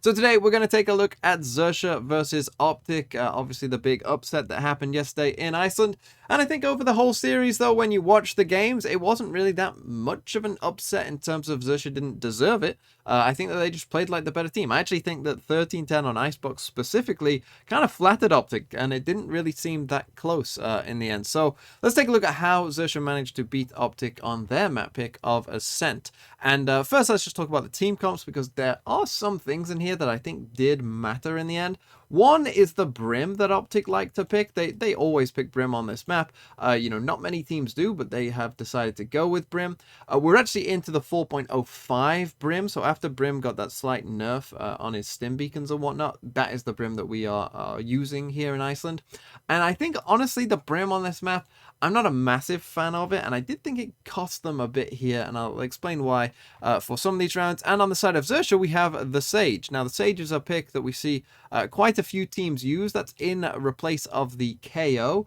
So today we're going to take a look at Xerxia versus Optic, obviously the big upset that happened yesterday in Iceland. And I think over the whole series, though, when you watch the games, it wasn't really that much of an upset in terms of Xerxia didn't deserve it. I think that they just played like the better team. I actually think that 13-10 on Icebox specifically kind of flattered Optic, and it didn't really seem that close in the end. So let's take a look at how Xerxia managed to beat Optic on their map pick of Ascent. And first, let's just talk about the team comps, because there are some things in here that I think did matter in the end. One is the Brim that Optic like to pick. They always pick Brim on this map. Not many teams do, but they have decided to go with Brim. We're actually into the 4.05 Brim, so after Brim got that slight nerf on his stim beacons and whatnot, that is the Brim that we are using here in Iceland. And I think, honestly, the Brim on this map, I'm not a massive fan of it, and I did think it cost them a bit here, and I'll explain why for some of these rounds. And on the side of Xerxia, we have the Sage. Now, the Sage is a pick that we see quite a few teams use. That's in replace of the KO,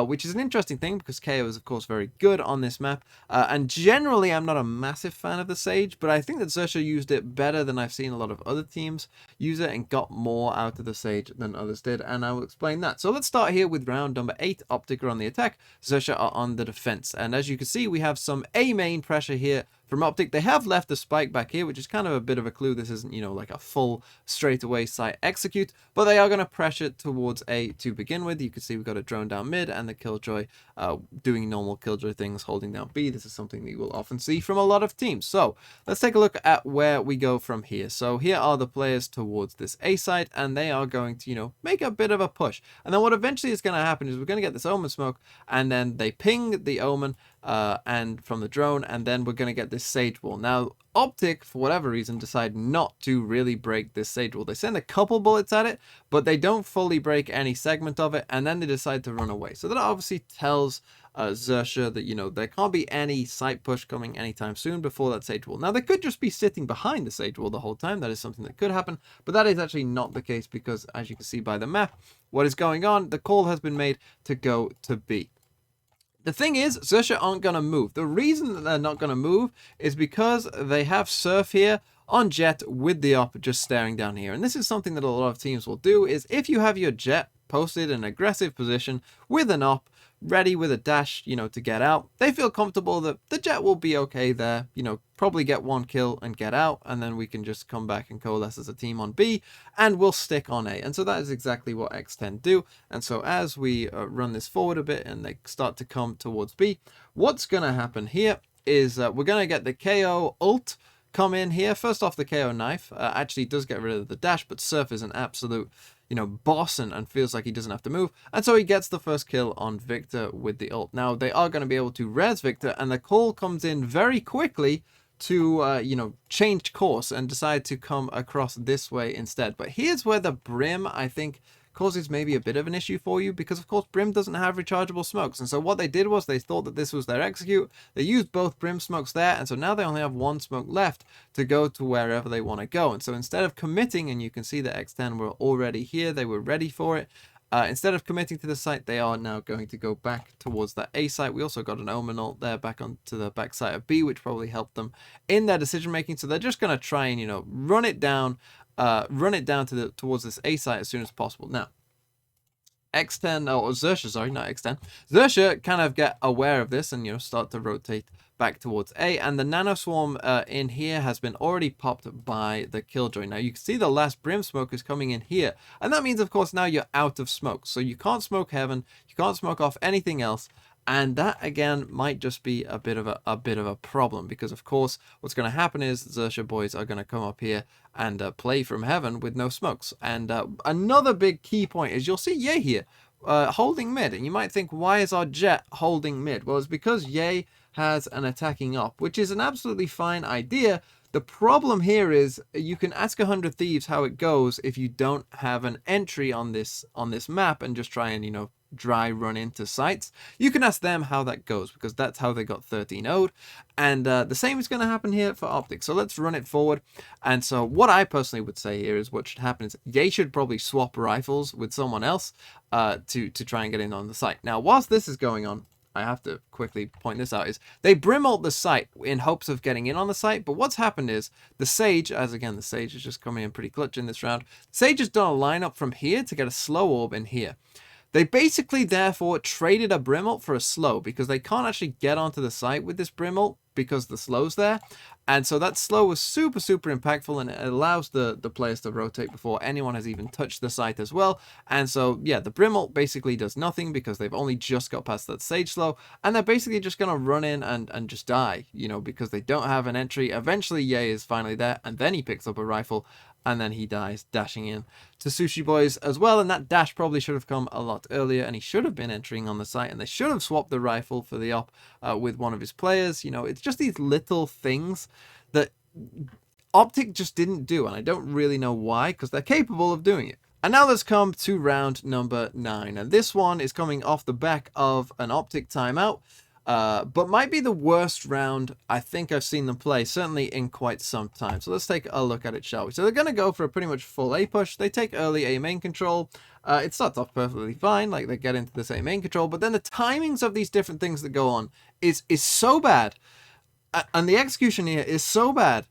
which is an interesting thing because KO is, of course, very good on this map. And generally, I'm not a massive fan of the Sage, but I think that Xerxia used it better than I've seen a lot of other teams use it and got more out of the Sage than others did, and I will explain that. So let's start here with round number 8. Optic are on the attack, Xerxia are on the defense. And as you can see, we have some A main pressure here from Optic. They have left the spike back here, which is kind of a bit of a clue. This isn't, like a full straightaway site execute, but they are going to pressure towards A to begin with. You can see we've got a drone down mid and the Killjoy doing normal Killjoy things, holding down B. This is something that you will often see from a lot of teams. So let's take a look at where we go from here. So here are the players towards this A site, and they are going to, make a bit of a push. And then what eventually is going to happen is we're going to get this Omen smoke, and then they ping the Omen and from the drone, and then we're going to get this Sage wall. Now, Optic, for whatever reason, decide not to really break this Sage wall. They send a couple bullets at it, but they don't fully break any segment of it, and then they decide to run away. So that obviously tells Xerxia that, there can't be any site push coming anytime soon before that Sage wall. Now, they could just be sitting behind the Sage wall the whole time. That is something that could happen, but that is actually not the case because, as you can see by the map, what is going on, the call has been made to go to B. The thing is, Xerxia aren't going to move. The reason that they're not going to move is because they have Surf here on Jet with the Op just staring down here. And this is something that a lot of teams will do, is if you have your Jet posted in an aggressive position with an Op, ready with a dash, to get out, they feel comfortable that the Jet will be okay there, probably get one kill and get out, and then we can just come back and coalesce as a team on B, and we'll stick on A. And so that is exactly what X10 do. And so as we run this forward a bit and they start to come towards B, what's going to happen here is we're going to get the KO ult come in here. First off, the KO knife actually does get rid of the dash, but Surf is an absolute boss and feels like he doesn't have to move. And so he gets the first kill on Victor with the ult. Now, they are going to be able to res Victor, and the call comes in very quickly to, change course and decide to come across this way instead. But here's where the Brim, I think, causes maybe a bit of an issue for you, because of course Brim doesn't have rechargeable smokes, and so what they did was they thought that this was their execute. They used both Brim smokes there, and so now they only have one smoke left to go to wherever they want to go. And so instead of committing, and you can see that X10 were already here, they were ready for it, instead of committing to the site, they are now going to go back towards that A site. We also got an Omen ult there back onto the back side of B, which probably helped them in their decision making. So they're just going to try and run it down to towards this A site as soon as possible. Now, X10 or Xerxia, sorry, not X10. Xerxia kind of get aware of this and start to rotate back towards A, and the nano swarm in here has been already popped by the Killjoy. Now you can see the last Brim smoke is coming in here, and that means of course now you're out of smoke, so you can't smoke heaven, you can't smoke off anything else. And that again might just be a bit of a problem, because of course what's going to happen is Xerxia boys are going to come up here and play from heaven with no smokes. And another big key point is you'll see Ye here holding mid, and you might think, why is our Jet holding mid? Well, it's because Ye has an attacking Op, which is an absolutely fine idea. The problem here is you can ask 100 Thieves how it goes if you don't have an entry on this map and just try and dry run into sites. You can ask them how that goes, because that's how they got 13-0'd, and the same is going to happen here for Optic. So let's run it forward. And so what I personally would say here is what should happen is they should probably swap rifles with someone else to try and get in on the site. Now, whilst this is going on, I have to quickly point this out, is they brim ult the site in hopes of getting in on the site, but what's happened is the Sage, as again the Sage is just coming in pretty clutch in this round, Sage has done a lineup from here to get a slow orb in here. They basically therefore traded a brim ult for a slow because they can't actually get onto the site with this brim ult because the slow's there. And so that slow was super, super impactful, and it allows the players to rotate before anyone has even touched the site as well. And so, yeah, the brim ult basically does nothing because they've only just got past that Sage slow, and they're basically just going to run in and just die, you know, because they don't have an entry. Eventually, Ye is finally there, and then he picks up a rifle, and then he dies dashing in to Sushi Boys as well. And that dash probably should have come a lot earlier, and he should have been entering on the site, and they should have swapped the rifle for the op with one of his players. You know, it's just these little things that Optic just didn't do, and I don't really know why, because they're capable of doing it. And now let's come to round number 9, and this one is coming off the back of an Optic timeout. But might be the worst round I think I've seen them play, certainly in quite some time. So let's take a look at it, shall we? So they're going to go for a pretty much full A push. They take early A main control. It starts off perfectly fine, like they get into this A main control, but then the timings of these different things that go on is so bad, and the execution here is so bad.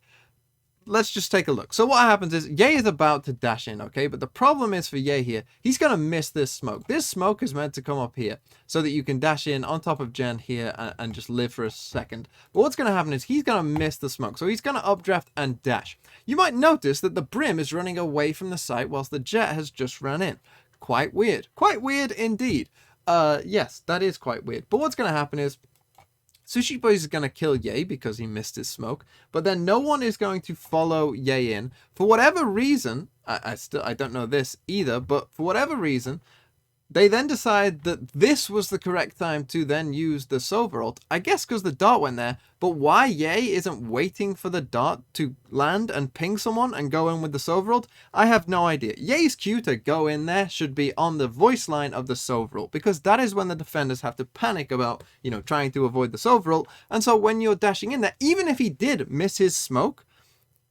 Let's just take a look. So what happens is Ye is about to dash in, okay? But the problem is for Ye here, he's going to miss this smoke. This smoke is meant to come up here so that you can dash in on top of Jen here and just live for a second. But what's going to happen is he's going to miss the smoke. So he's going to updraft and dash. You might notice that the Brim is running away from the site whilst the Jet has just run in. Quite weird. Quite weird indeed. Yes, that is quite weird. But what's going to happen is Sushi Boy is going to kill Ye because he missed his smoke, but then no one is going to follow Ye in. For whatever reason, I don't know this either, but for whatever reason, they then decide that this was the correct time to then use the Sova ult. I guess because the dart went there, but why Ye isn't waiting for the dart to land and ping someone and go in with the Sova ult, I have no idea. Ye's cue to go in there should be on the voice line of the Sova ult, because that is when the defenders have to panic about, you know, trying to avoid the Sova ult. And so when you're dashing in there, even if he did miss his smoke,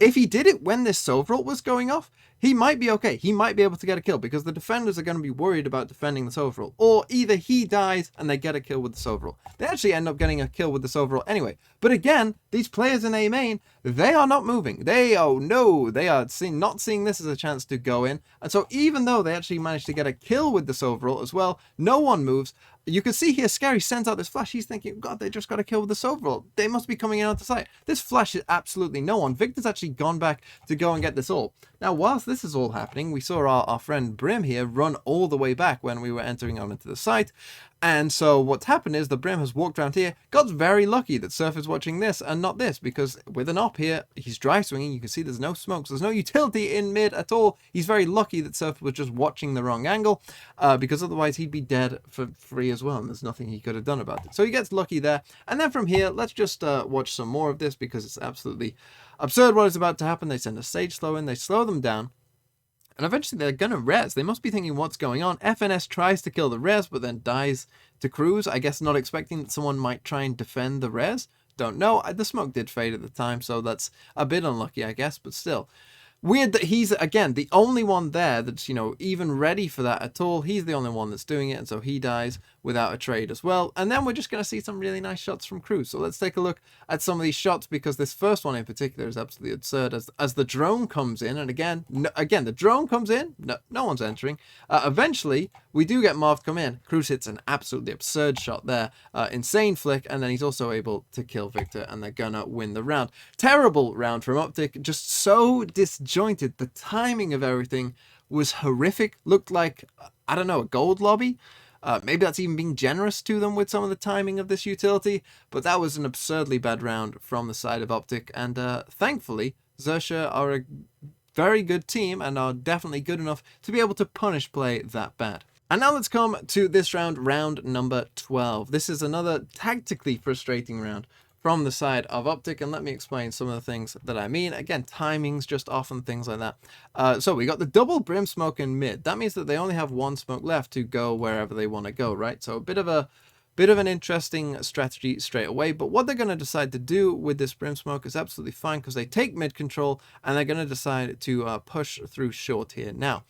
if he did it when this Sova ult was going off, he might be okay. He might be able to get a kill because the defenders are going to be worried about defending the Sova ult. Or either he dies and they get a kill with the Sova ult. They actually end up getting a kill with the Sova ult anyway. But again, these players in A main, they are not moving. They are not seeing this as a chance to go in. And so even though they actually managed to get a kill with the Sova ult as well, no one moves. You can see here, Scary sends out this flash. He's thinking, God, they just got a kill with the Sova ult. They must be coming in onto site. This flash is absolutely no one. Victor's actually gone back to go and get this ult. Now, whilst this is all happening, we saw our friend Brim here run all the way back when we were entering on into the site. And so what's happened is the Brim has walked around here, got very lucky that Surf is watching this and not this, because with an op here, he's drive swinging, you can see there's no smokes, there's no utility in mid at all. He's very lucky that Surf was just watching the wrong angle, because otherwise he'd be dead for free as well, and there's nothing he could have done about it. So he gets lucky there, and then from here, let's just watch some more of this, because it's absolutely absurd what is about to happen. They send a Sage slow in, they slow them down, and eventually they're going to res. They must be thinking, what's going on? FNS tries to kill the res, but then dies to Cruz. I guess not expecting that someone might try and defend the res. Don't know. The smoke did fade at the time, so that's a bit unlucky, I guess, but still. Weird that he's, again, the only one there that's, you know, even ready for that at all. He's the only one that's doing it, and so he dies without a trade as well. And then we're just going to see some really nice shots from Cruz. So let's take a look at some of these shots, because this first one in particular is absolutely absurd as the drone comes in. And again, the drone comes in, no one's entering. Eventually, we do get Marv come in. Cruz hits an absolutely absurd shot there. Insane flick, and then he's also able to kill Victor, and they're gonna win the round. Terrible round from Optic, just so disjointed. The timing of everything was horrific. Looked like, I don't know, a gold lobby. Maybe that's even being generous to them with some of the timing of this utility, but that was an absurdly bad round from the side of Optic, and thankfully, Xerxia are a very good team and are definitely good enough to be able to punish play that bad. And now let's come to this round, round number 12. This is another tactically frustrating round from the side of Optic, and let me explain some of the things that I mean. Again, timings just off and things like that. So we got the double Brim smoke in mid. That means that they only have one smoke left to go wherever they want to go, right? So a bit of an interesting strategy straight away, but what they're going to decide to do with this Brim smoke is absolutely fine, because they take mid control and they're going to decide to push through short here. Now,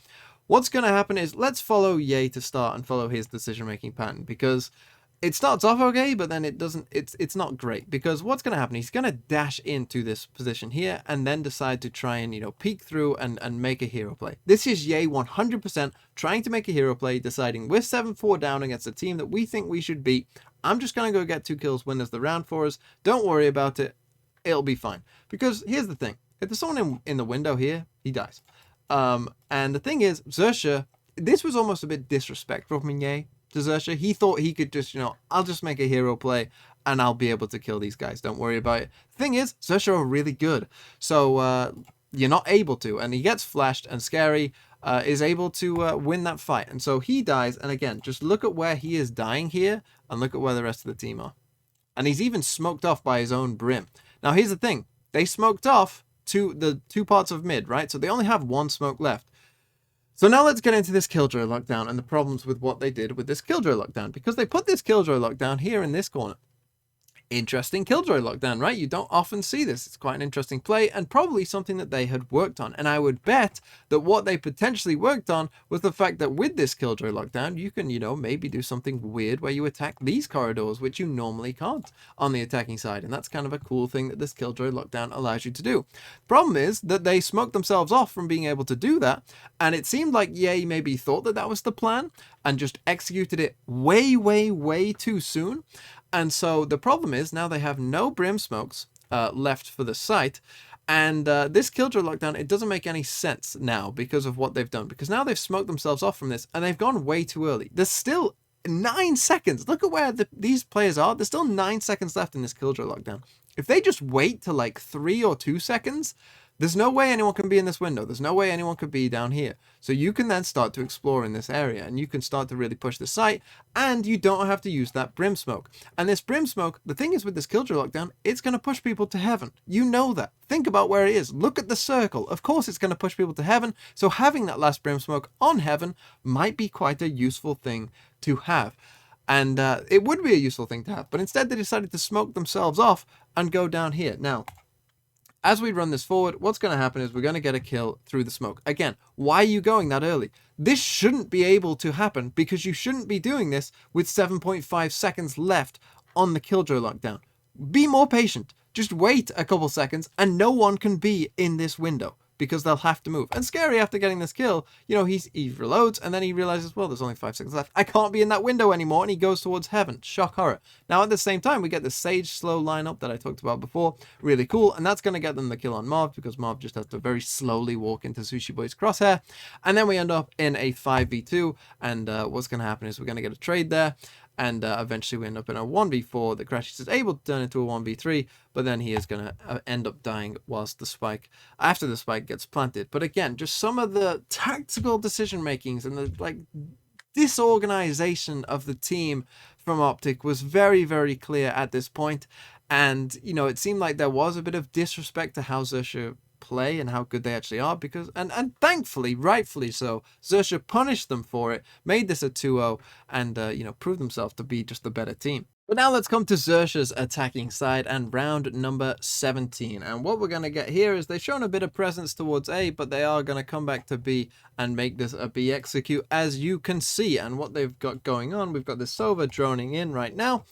what's going to happen is let's follow Ye to start and follow his decision-making pattern, because it starts off okay, but then it doesn't, it's not great, because what's going to happen, he's going to dash into this position here and then decide to try and, peek through and make a hero play. This is Ye 100% trying to make a hero play, deciding we're 7-4 down against a team that we think we should beat. I'm just going to go get 2 kills, win as the round for us. Don't worry about it. It'll be fine. Because here's the thing. If there's someone in the window here, he dies. And the thing is, Xerxia, this was almost a bit disrespectful from Ye to Xerxia. He thought he could just, I'll just make a hero play and I'll be able to kill these guys. Don't worry about it. The thing is, Xerxia are really good. So you're not able to. And he gets flashed, and Scary is able to win that fight. And so he dies. And again, just look at where he is dying here and look at where the rest of the team are. And he's even smoked off by his own Brim. Now, here's the thing. They smoked off to the 2 parts of mid, right? So they only have 1 smoke left. So now let's get into this Killjoy lockdown and the problems with what they did with this Killjoy lockdown, because they put this Killjoy lockdown here in this corner. Interesting Killjoy lockdown, right? You don't often see this. It's quite an interesting play, and probably something that they had worked on. And I would bet that what they potentially worked on was the fact that with this Killjoy lockdown, you can, maybe do something weird where you attack these corridors, which you normally can't on the attacking side. And that's kind of a cool thing that this Killjoy lockdown allows you to do. Problem is that they smoked themselves off from being able to do that. And it seemed like Ye maybe thought that that was the plan and just executed it way, way, way too soon. And so the problem is now they have no Brim smokes left for the site. And this Killjoy lockdown, it doesn't make any sense now because of what they've done. Because now they've smoked themselves off from this and they've gone way too early. There's still 9 seconds. Look at where these players are. There's still 9 seconds left in this Killjoy lockdown. If they just wait to like 3 or 2 seconds, there's no way anyone can be in this window. There's no way anyone could be down here. So you can then start to explore in this area and you can start to really push the site, and you don't have to use that Brim smoke. And this Brim smoke, the thing is with this Killjoy lockdown, it's going to push people to heaven. You know that. Think about where it is. Look at the circle. Of course it's going to push people to heaven. So having that last Brim smoke on heaven might be quite a useful thing to have. And it would be a useful thing to have. But instead they decided to smoke themselves off and go down here. Now, as we run this forward, what's going to happen is we're going to get a kill through the smoke. Again, why are you going that early? This shouldn't be able to happen because you shouldn't be doing this with 7.5 seconds left on the Killjoy lockdown. Be more patient. Just wait a couple seconds and no one can be in this window because they'll have to move. And Scary, after getting this kill, he reloads and then he realizes, well, there's only 5 seconds left. I can't be in that window anymore, and he goes towards heaven. Shock horror. Now, at the same time, we get the Sage slow lineup that I talked about before. Really cool, and that's going to get them the kill on Marv because Marv just has to very slowly walk into Sushi Boy's crosshair. And then we end up in a 5v2, and what's going to happen is we're going to get a trade there. And eventually we end up in a 1v4 that Crashies is able to turn into a 1v3, but then he is going to end up dying after the spike gets planted. But again, just some of the tactical decision makings and the disorganization of the team from Optic was very, very clear at this point. And, it seemed like there was a bit of disrespect to how Xerxia play and how good they actually are, because and thankfully, rightfully so, Xerxia punished them for it, made this a 2-0, and proved themselves to be just the better team. But now let's come to Xerxia's attacking side and round number 17. And what we're going to get here is they've shown a bit of presence towards A, but they are going to come back to B and make this a B execute, as you can see. And what they've got going on, we've got the Sova droning in right now.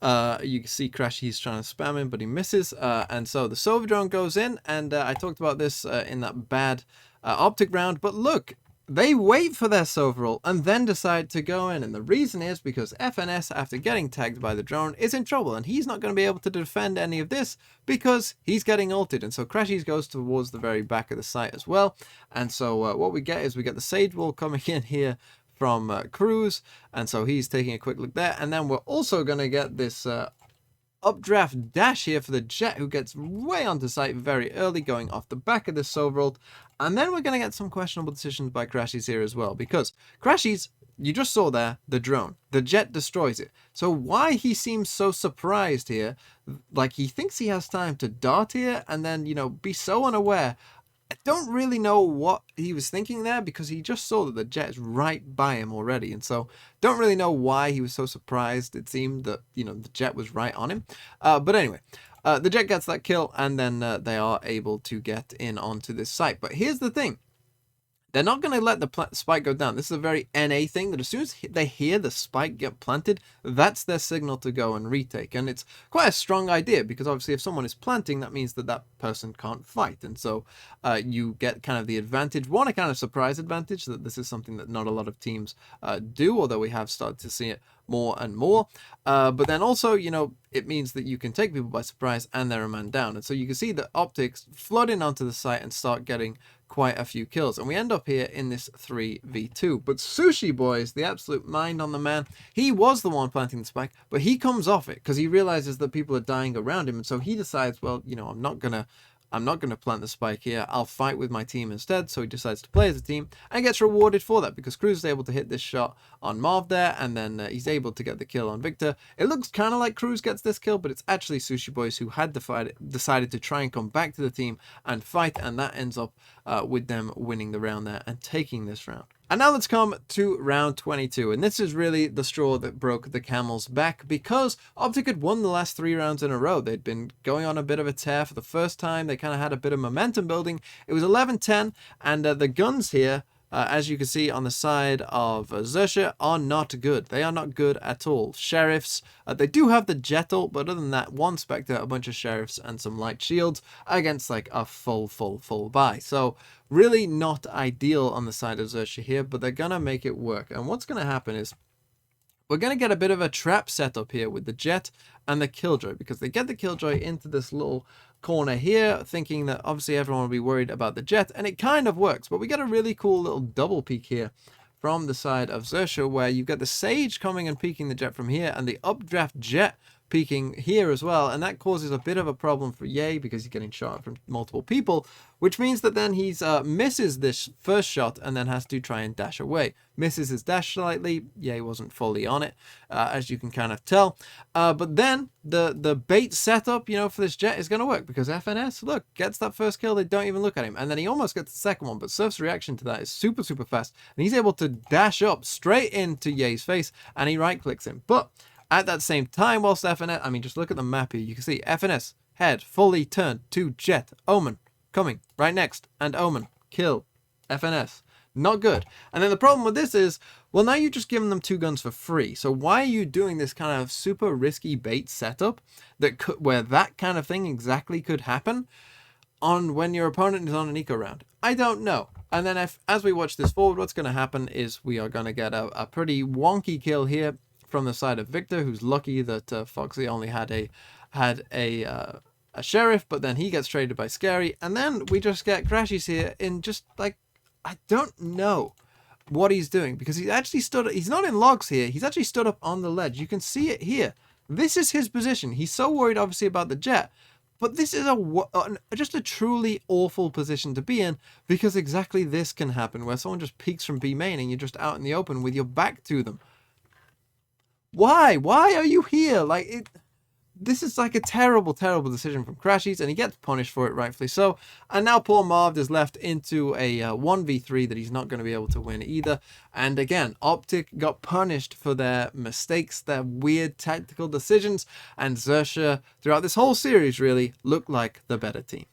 You can see Crash, he's trying to spam him, but he misses. And so the Sova drone goes in, and I talked about this in that bad Optic round. But look, they wait for their Sova roll and then decide to go in. And the reason is because FNS, after getting tagged by the drone, is in trouble. And he's not going to be able to defend any of this because he's getting ulted. And so Crashies goes towards the very back of the site as well. And so what we get is we get the Sage wall coming in here from Cruz, and so he's taking a quick look there. And then we're also going to get this updraft dash here for the Jet, who gets way onto site very early, going off the back of this Sovereign. And then we're going to get some questionable decisions by Crashies here as well, because Crashies, you just saw there, the drone. The Jet destroys it. So why he seems so surprised here, like he thinks he has time to dart here and then, be so unaware. I don't really know what he was thinking there, because he just saw that the Jet is right by him already. And so don't really know why he was so surprised. It seemed that, the Jet was right on him. But anyway, the Jet gets that kill, and then they are able to get in onto this site. But here's the thing. They're not going to let the spike go down. This is a very NA thing, that as soon as they hear the spike get planted, that's their signal to go and retake. And it's quite a strong idea, because obviously if someone is planting, that means that that person can't fight. And so you get kind of the advantage, a kind of surprise advantage, that this is something that not a lot of teams do, although we have started to see it more and more. But then also, you know, it means that you can take people by surprise and they're a man down. And so you can see that Optics flood in onto the site and start getting quite a few kills, and we end up here in this 3v2. But Sushi Boys, the absolute mind on the man, he was the one planting the spike, but he comes off it because he realizes that people are dying around him, and so he decides, well, you know, I'm not gonna plant the spike here. I'll fight with my team instead. So he decides to play as a team and gets rewarded for that, because Cruz is able to hit this shot on Marv there, and then he's able to get the kill on Victor. It looks kind of like Cruz gets this kill, but it's actually Sushi Boys who had decided to try and come back to the team and fight, and that ends up with them winning the round there and taking this round. And now let's come to round 22, and this is really the straw that broke the camel's back, because Optic had won the last 3 rounds in a row. They'd been going on a bit of a tear for the first time. They kind of had a bit of momentum building. It was 11-10, and the guns here, as you can see on the side of Xerxia, are not good. They are not good at all. Sheriffs, they do have the Jettle, but other than that, 1 Spectre, a bunch of Sheriffs, and some light shields against like a full buy. So really not ideal on the side of Xerxia here, but they're gonna make it work. And what's gonna happen is we're going to get a bit of a trap setup here with the Jet and the Killjoy, because they get the Killjoy into this little corner here, thinking that obviously everyone will be worried about the Jet, and it kind of works. But we get a really cool little double peek here from the side of Xerxia, where you get the Sage coming and peeking the Jet from here, and the updraft Jet peeking here as well, and that causes a bit of a problem for Ye, because he's getting shot from multiple people, which means that then he's misses this first shot and then has to try and dash away. Misses his dash slightly. Ye wasn't fully on it, as you can kind of tell. But then the bait setup, you know, for this Jet is going to work, because FNS, look, gets that first kill. They don't even look at him, and then he almost gets the second one, but Surf's reaction to that is super fast, and he's able to dash up straight into Ye's face, and he right clicks him. But at that same time, whilst FNS, I mean, just look at the map here. You can see FNS head fully turned to Jet. Omen coming right next, and Omen kill FNS. Not good. And then the problem with this is, well, now you've just given them 2 guns for free. So why are you doing this kind of super risky bait setup where that kind of thing exactly could happen on when your opponent is on an eco round? I don't know. And then as we watch this forward, what's going to happen is we are going to get a pretty wonky kill here from the side of Victor, who's lucky that Foxy only had a Sheriff, but then he gets traded by Scary, and then we just get Crashies here in just like, I don't know what he's doing, because he's actually he's not in logs here, he's actually stood up on the ledge. You can see it here. This is his position. He's so worried obviously about the Jet, but this is just a truly awful position to be in, because exactly this can happen, where someone just peeks from B main and you're just out in the open with your back to them. Why are you here? Like, this is like a terrible decision from Crashies, and he gets punished for it, rightfully so. And now poor Marv is left into a 1v3 that he's not going to be able to win either. And again, Optic got punished for their mistakes, their weird tactical decisions, and Xerxia throughout this whole series really looked like the better team.